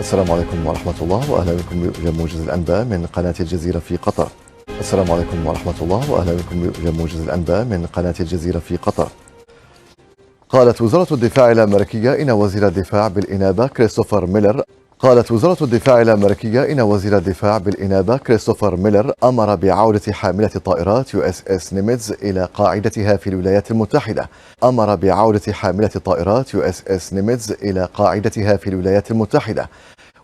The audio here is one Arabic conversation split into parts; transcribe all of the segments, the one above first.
السلام عليكم ورحمة الله وأهلا بكم بموجز الأنباء من قناة الجزيرة في قطر. السلام عليكم ورحمة الله وأهلا بكم بموجز الأنباء من قناة الجزيرة في قطر. قالت وزارة الدفاع الأمريكية إن وزير الدفاع بالإنابة كريستوفر ميلر أمر بعودة حاملة طائرات USS نيميتز إلى قاعدتها في الولايات المتحدة.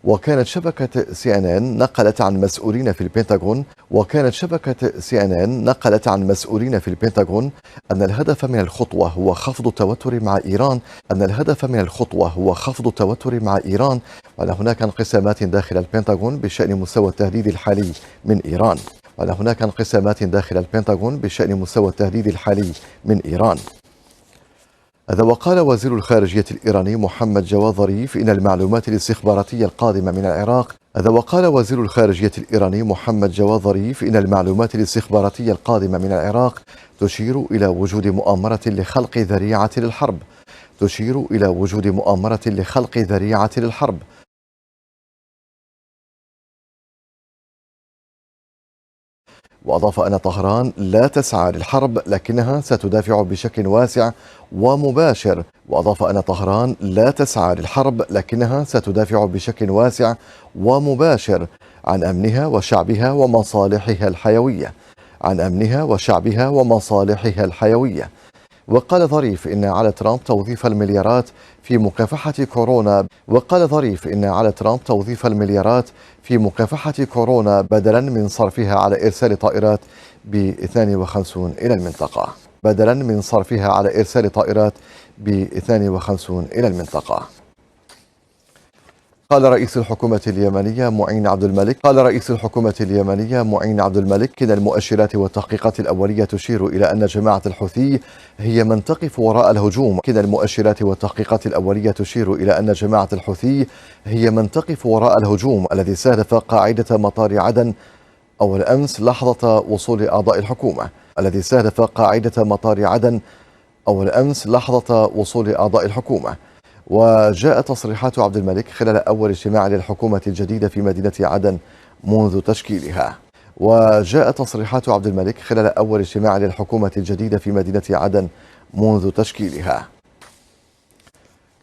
وكانت شبكة CNN نقلت عن مسؤولين في البنتاغون أن الهدف من الخطوة هو خفض التوتر مع إيران، وأن هناك انقسامات داخل البنتاغون بشأن مستوى التهديد الحالي من إيران. هذا وقال وزير الخارجية الإيراني محمد جواد ظريف إن المعلومات الاستخباراتية القادمة من العراق تشير إلى وجود مؤامرة لخلق ذريعة للحرب. وأضاف أن طهران لا تسعى للحرب لكنها ستدافع بشكل واسع ومباشر عن أمنها وشعبها ومصالحها الحيوية. وقال ظريف إن على ترامب توظيف المليارات في مكافحة كورونا بدلا من صرفها على إرسال طائرات ب 52 إلى المنطقة. قال رئيس الحكومة اليمنية معين عبد الملك إن المؤشرات والتحقيقات الأولية تشير إلى أن جماعة الحوثي هي من تقف وراء الهجوم الذي استهدف قاعدة مطار عدن أول أمس لحظة وصول أعضاء الحكومة. وجاءت تصريحات عبد الملك خلال أول اجتماع للحكومة الجديدة في مدينة عدن منذ تشكيلها.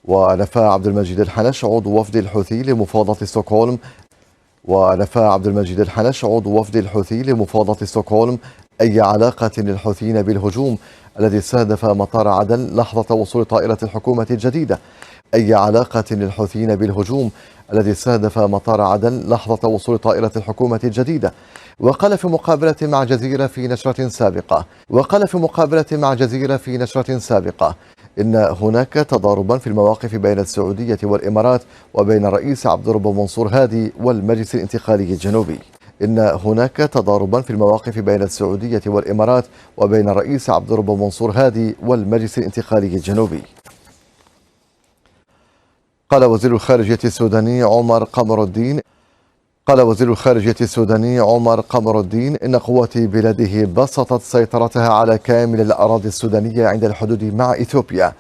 ونفى عبد المجيد الحنش عضو وفد الحوثي لمفاوضات ستوكهولم أي علاقة للحوثيين بالهجوم الذي استهدف مطار عدن لحظة وصول طائرة الحكومة الجديدة. وقال في مقابلة مع جزيرة في نشرة سابقة إن هناك تضاربا في المواقف بين السعودية والإمارات وبين الرئيس عبد الرب منصور هادي والمجلس الانتقالي الجنوبي. قال وزير الخارجية السوداني عمر قمر الدين إن قوات بلاده بسطت سيطرتها على كامل الأراضي السودانية عند الحدود مع إثيوبيا.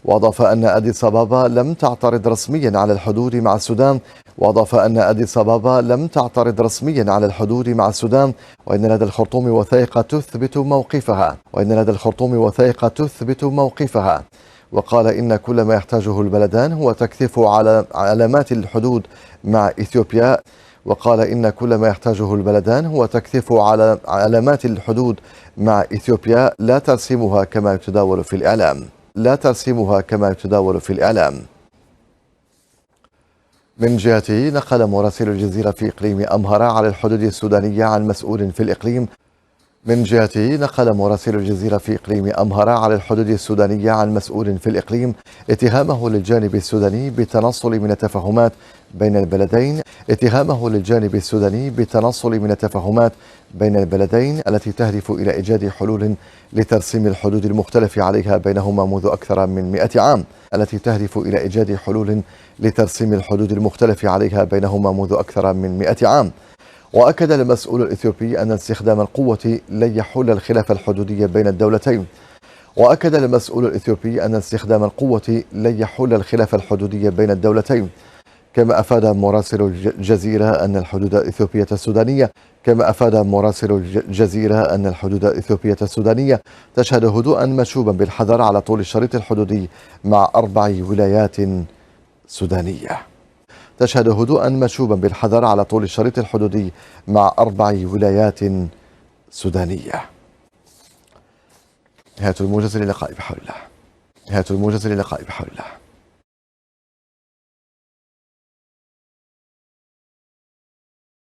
وأضاف أن أديس أبابا لم تعترض رسميا على الحدود مع السودان، وإن لدى الخرطوم وثائق تثبت موقفها. وقال إن كل ما يحتاجه البلدان هو تكثيف علامات الحدود مع إثيوبيا لا ترسيمها كما يتداول في الإعلام. من جهته نقل مراسل الجزيرة في إقليم أمهرة على الحدود السودانية عن مسؤول في الإقليم اتهامه للجانب السوداني بالتنصل من التفاهمات بين البلدين التي تهدف إلى إيجاد حلول لترسيم الحدود المختلف عليها بينهما منذ أكثر من 100 عام. وأكد المسؤول الإثيوبي أن استخدام القوة لن يحل الخلاف الحدودي بين الدولتين. وأكد المسؤول الإثيوبي أن استخدام القوة لن يحل الخلاف الحدودي بين الدولتين. كما أفاد مراسل الجزيرة أن الحدود الإثيوبية السودانية تشهد هدوءا مشوبا بالحذر على طول الشريط الحدودي مع 4 ولايات سودانية. نهاية الموجز للقاء بحول الله.